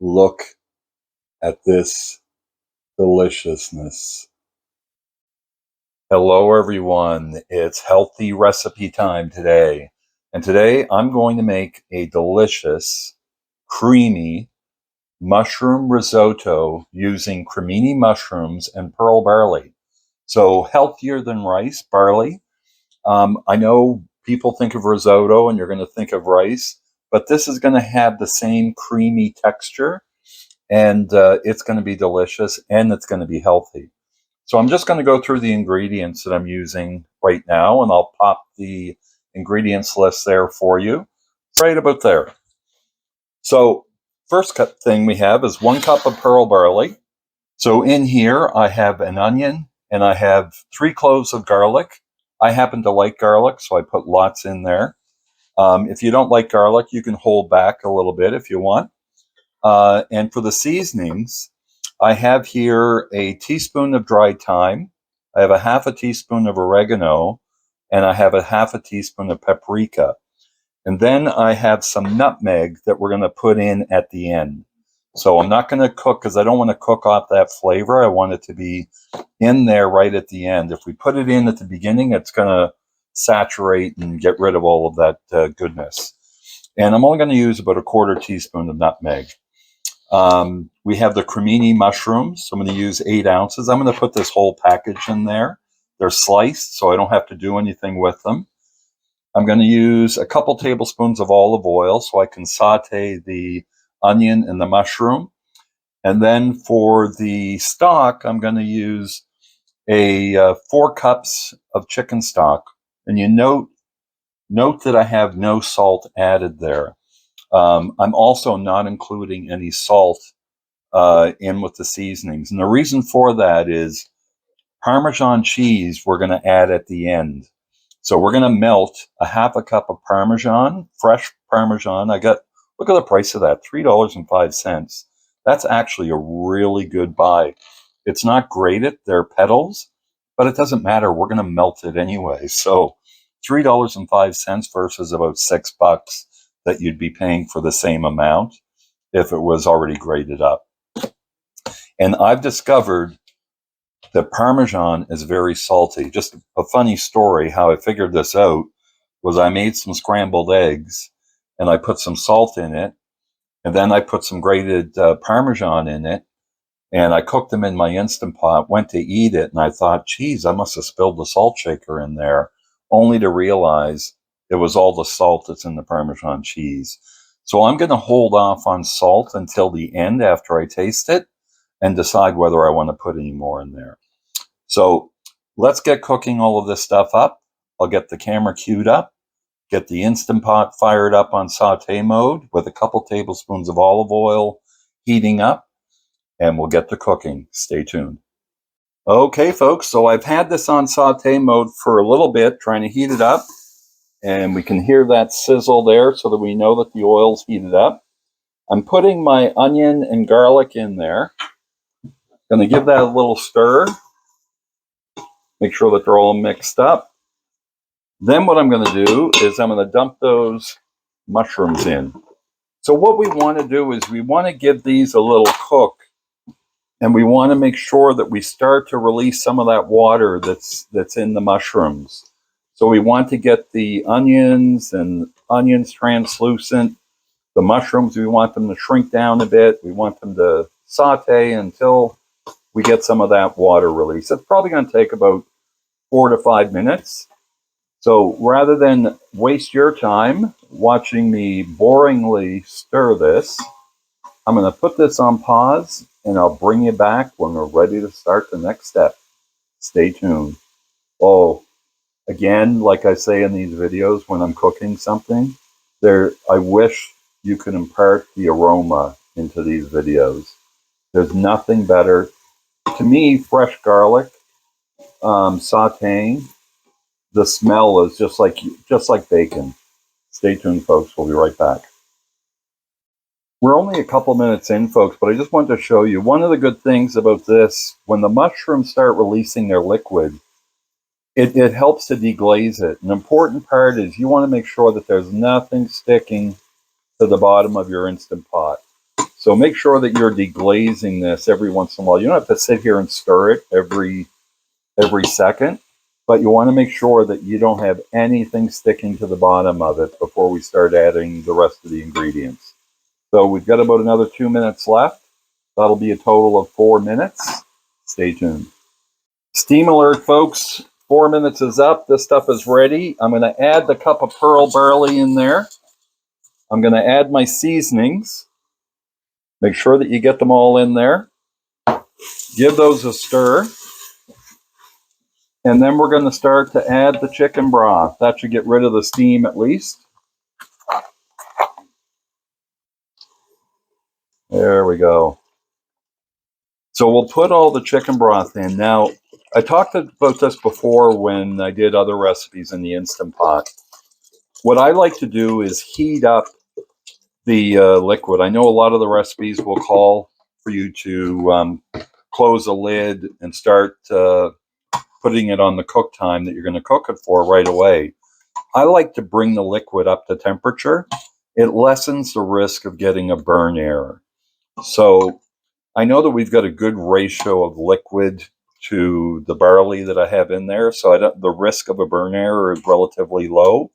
Look at this deliciousness. Hello everyone, it's healthy recipe time today. And today I'm going to make a delicious, creamy mushroom risotto using Cremini mushrooms and pearl barley. So healthier than rice, barley. I know people think of risotto and you're going to think of rice, but this is going to have the same creamy texture, and it's going to be delicious and it's going to be healthy. So I'm just going to go through the ingredients that I'm using right now, and I'll pop the ingredients list there for you. It's right about there. So first thing we have is 1 cup of pearl barley. So in here I have an onion and I have 3 cloves of garlic. I happen to like garlic, so I put lots in there. If you don't like garlic, you can hold back a little bit if you want. And for the seasonings, I have here a teaspoon of dried thyme. I have a half a teaspoon of oregano, and I have a half a teaspoon of paprika. And then I have some nutmeg that we're going to put in at the end. So I'm not going to cook because I don't want to cook off that flavor. I want it to be in there right at the end. If we put it in at the beginning, it's going to saturate and get rid of all of that goodness. And I'm only going to use about a 1/4 teaspoon of nutmeg. We have the Cremini mushrooms. So I'm going to use 8 ounces. I'm going to put this whole package in there. They're sliced, so I don't have to do anything with them. I'm going to use a couple tablespoons of olive oil so I can saute the onion and the mushroom. And then for the stock, I'm going to use 4 cups of chicken stock. And you note that I have no salt added there. I'm also not including any salt in with the seasonings. And the reason for that is Parmesan cheese we're going to add at the end. So we're going to melt a half a cup of Parmesan, fresh Parmesan. Look at the price of that, $3.05. That's actually a really good buy. It's not grated, they're petals, but it doesn't matter. We're going to melt it anyway. So $3.05 versus about $6 that you'd be paying for the same amount if it was already grated up. And I've discovered that Parmesan is very salty. Just a funny story how I figured this out was I made some scrambled eggs and I put some salt in it, and then I put some grated Parmesan in it, and I cooked them in my Instant Pot, went to eat it, and I thought, geez, I must have spilled the salt shaker in there, only to realize it was all the salt that's in the Parmesan cheese. So I'm going to hold off on salt until the end after I taste it and decide whether I want to put any more in there. So let's get cooking all of this stuff up. I'll get the camera queued up, get the Instant Pot fired up on saute mode with a couple tablespoons of olive oil heating up, and we'll get to cooking. Stay tuned. Okay, folks, so I've had this on saute mode for a little bit, trying to heat it up, and we can hear that sizzle there so that we know that the oil's heated up. I'm putting my onion and garlic in there. Going to give that a little stir. Make sure that they're all mixed up. Then what I'm going to do is I'm going to dump those mushrooms in. So what we want to do is we want to give these a little cook, and we want to make sure that we start to release some of that water that's in the mushrooms. So we want to get the onions translucent. The mushrooms, we want them to shrink down a bit. We want them to saute until we get some of that water release. It's probably going to take about 4 to 5 minutes. So rather than waste your time watching me boringly stir this, I'm going to put this on pause, and I'll bring you back when we're ready to start the next step. Stay tuned. Oh, again, like I say in these videos when I'm cooking something, I wish you could impart the aroma into these videos. There's nothing better. To me, fresh garlic, sauteing, the smell is just like bacon. Stay tuned, folks. We'll be right back. We're only a couple minutes in, folks, but I just wanted to show you one of the good things about this. When the mushrooms start releasing their liquid, it helps to deglaze it. An important part is you want to make sure that there's nothing sticking to the bottom of your Instant Pot. So make sure that you're deglazing this every once in a while. You don't have to sit here and stir it every second, but you want to make sure that you don't have anything sticking to the bottom of it before we start adding the rest of the ingredients. So we've got about another 2 minutes left. That'll be a total of 4 minutes. Stay tuned. Steam alert, folks. 4 minutes is up. This stuff is ready. I'm going to add the cup of pearl barley in there. I'm going to add my seasonings. Make sure that you get them all in there. Give those a stir. And then we're going to start to add the chicken broth. That should get rid of the steam at least. There we go. So we'll put all the chicken broth in. Now, I talked about this before when I did other recipes in the Instant Pot. What I like to do is heat up the liquid. I know a lot of the recipes will call for you to close a lid and start putting it on the cook time that you're going to cook it for right away. I like to bring the liquid up to temperature. It lessens the risk of getting a burn error. So I know that we've got a good ratio of liquid to the barley that I have in there, so the risk of a burn error is relatively low.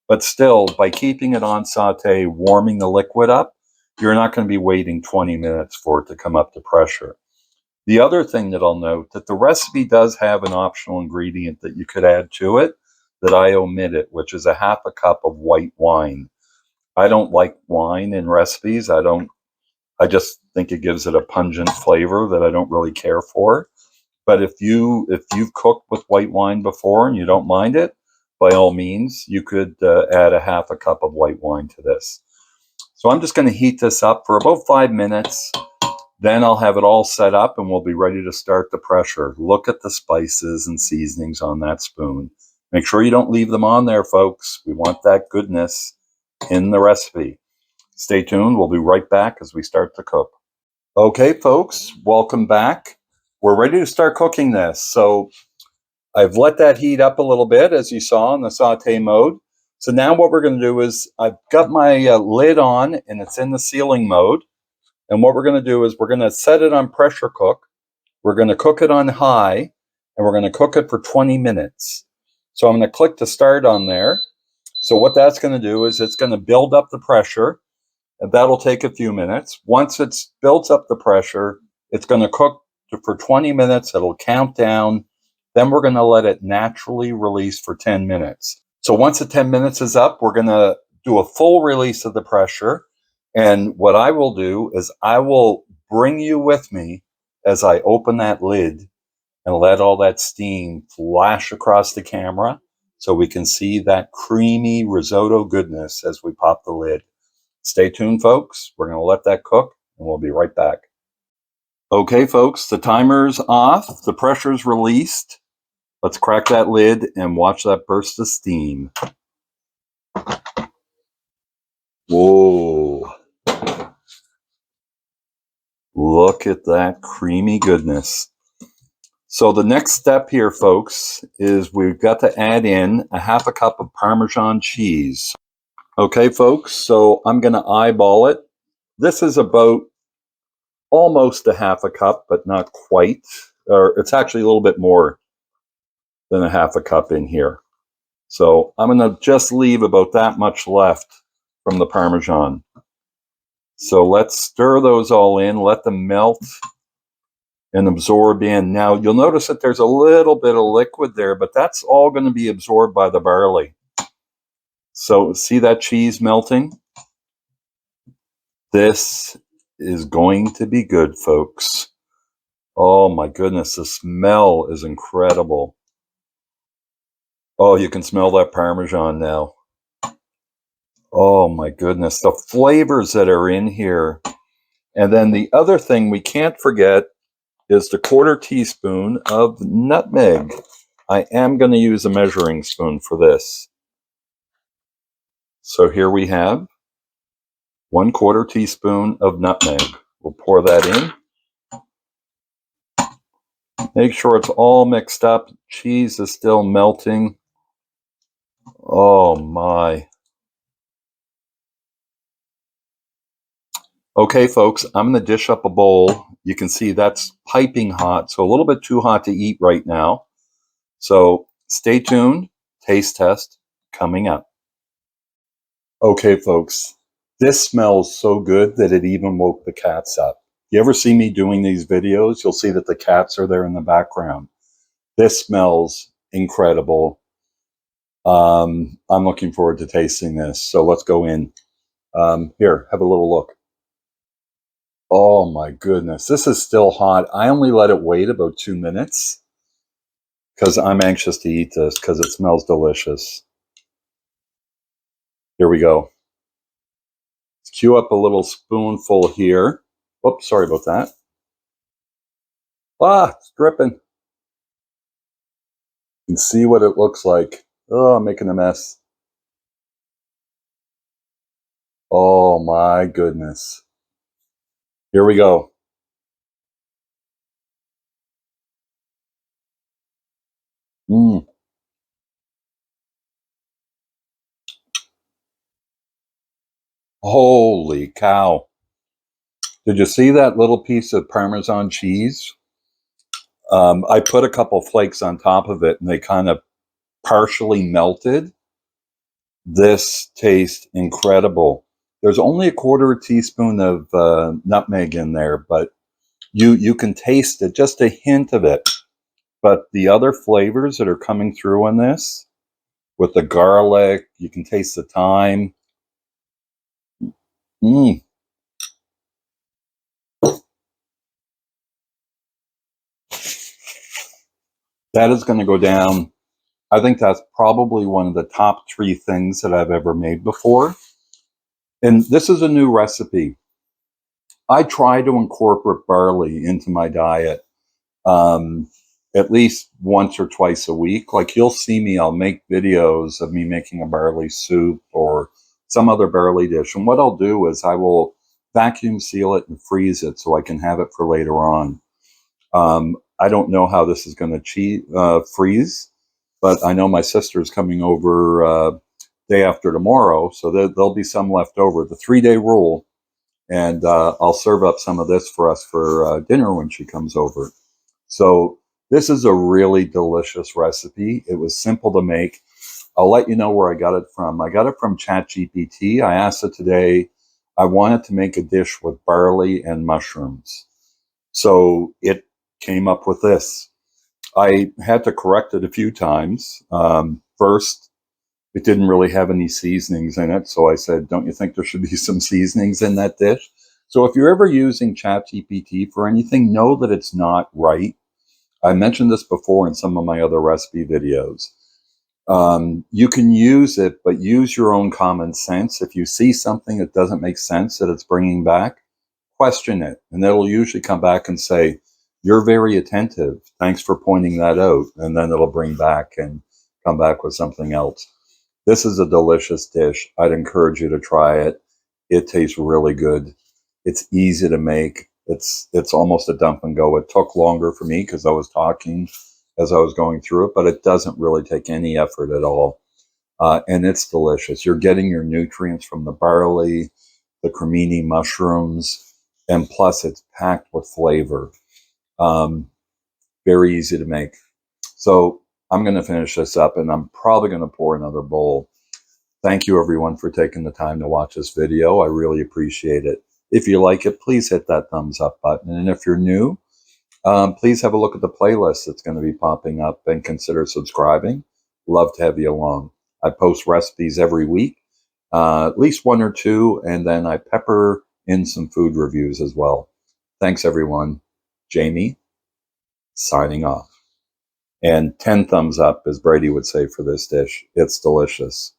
But still, by keeping it on saute, warming the liquid up, you're not going to be waiting 20 minutes for it to come up to pressure. The other thing that I'll note, that the recipe does have an optional ingredient that you could add to it that I omitted, which is a half a cup of white wine. I don't like wine in recipes. I just think it gives it a pungent flavor that I don't really care for. But if you've cooked with white wine before and you don't mind it, by all means, you could add a half a cup of white wine to this. So I'm just going to heat this up for about 5 minutes. Then I'll have it all set up and we'll be ready to start the pressure. Look at the spices and seasonings on that spoon. Make sure you don't leave them on there, folks. We want that goodness in the recipe. Stay tuned. We'll be right back as we start to cook. Okay, folks, welcome back. We're ready to start cooking this. So I've let that heat up a little bit, as you saw in the saute mode. So now what we're going to do is I've got my lid on and it's in the sealing mode. And what we're going to do is we're going to set it on pressure cook. We're going to cook it on high and we're going to cook it for 20 minutes. So I'm going to click to start on there. So what that's going to do is it's going to build up the pressure. And that'll take a few minutes. Once it's built up the pressure, it's going to cook for 20 minutes. It'll count down. Then we're going to let it naturally release for 10 minutes. So once the 10 minutes is up, we're going to do a full release of the pressure. And what I will do is I will bring you with me as I open that lid and let all that steam flash across the camera so we can see that creamy risotto goodness as we pop the lid. Stay tuned, folks. We're going to let that cook, and we'll be right back. Okay, folks, the timer's off. The pressure's released. Let's crack that lid and watch that burst of steam. Whoa. Look at that creamy goodness. So the next step here, folks, is we've got to add in a half a cup of Parmesan cheese. Okay, folks, so I'm going to eyeball it. This is about almost a half a cup, but not quite. Or it's actually a little bit more than a half a cup in here. So I'm going to just leave about that much left from the Parmesan. So let's stir those all in, let them melt and absorb in. Now you'll notice that there's a little bit of liquid there, but that's all going to be absorbed by the barley. So see that cheese melting? This is going to be good, folks. Oh my goodness, the smell is incredible. Oh, you can smell that Parmesan now. Oh my goodness, the flavors that are in here. And then the other thing we can't forget is the 1/4 teaspoon of nutmeg. I am going to use a measuring spoon for this. So here we have 1/4 teaspoon of nutmeg. We'll pour that in. Make sure it's all mixed up. Cheese is still melting. Oh my. Okay, folks, I'm going to dish up a bowl. You can see that's piping hot, so a little bit too hot to eat right now. So stay tuned. Taste test coming up. Okay, folks, this smells so good that it even woke the cats up. You ever see me doing these videos? You'll see that the cats are there in the background. This smells incredible. I'm looking forward to tasting this. So let's go in. Here, have a little look. Oh my goodness, this is still hot. I only let it wait about 2 minutes because I'm anxious to eat this because it smells delicious. Here we go. Let's cue up a little spoonful here. Oops, sorry about that. Ah, it's dripping. You can see what it looks like. Oh, I'm making a mess. Oh my goodness. Here we go. Mm. Holy cow. Did you see that little piece of Parmesan cheese? I put a couple flakes on top of it and they kind of partially melted. This tastes incredible. There's only a quarter teaspoon of nutmeg in there, but you can taste it, just a hint of it. But the other flavors that are coming through in this, with the garlic, you can taste the thyme. Mm, that is going to go down. I think that's probably one of the top 3 things that I've ever made before. And this is a new recipe. I try to incorporate barley into my diet um, at least once or twice a week. Like you'll see me, I'll make videos of me making a barley soup or some other barley dish. And what I'll do is I will vacuum seal it and freeze it so I can have it for later on. I don't know how this is going to freeze, but I know my sister's coming over day after tomorrow, so there'll be some left over. The 3-day rule, and I'll serve up some of this for us for dinner when she comes over. So this is a really delicious recipe. It was simple to make. I'll let you know where I got it from. I got it from ChatGPT. I asked it today, I wanted to make a dish with barley and mushrooms. So it came up with this. I had to correct it a few times. First, it didn't really have any seasonings in it. So I said, don't you think there should be some seasonings in that dish? So if you're ever using ChatGPT for anything, know that it's not right. I mentioned this before in some of my other recipe videos. You can use it, but use your own common sense. If you see something that doesn't make sense that it's bringing back, question it. And it'll usually come back and say, you're very attentive. Thanks for pointing that out. And then it'll bring back and come back with something else. This is a delicious dish. I'd encourage you to try it. It tastes really good. It's easy to make. It's almost a dump and go. It took longer for me because I was talking as I was going through it, but it doesn't really take any effort at all. And it's delicious. You're getting your nutrients from the barley, the cremini mushrooms, and plus it's packed with flavor. Um, very easy to make. So I'm going to finish this up and I'm probably going to pour another bowl. Thank you everyone for taking the time to watch this video. I really appreciate it. If you like it, please hit that thumbs up button. And if you're new, please have a look at the playlist that's going to be popping up and consider subscribing. Love to have you along. I post recipes every week, at least 1 or 2, and then I pepper in some food reviews as well. Thanks everyone. Jamie, signing off. And 10 thumbs up, as Brady would say, for this dish. It's delicious.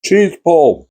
Cheese pull.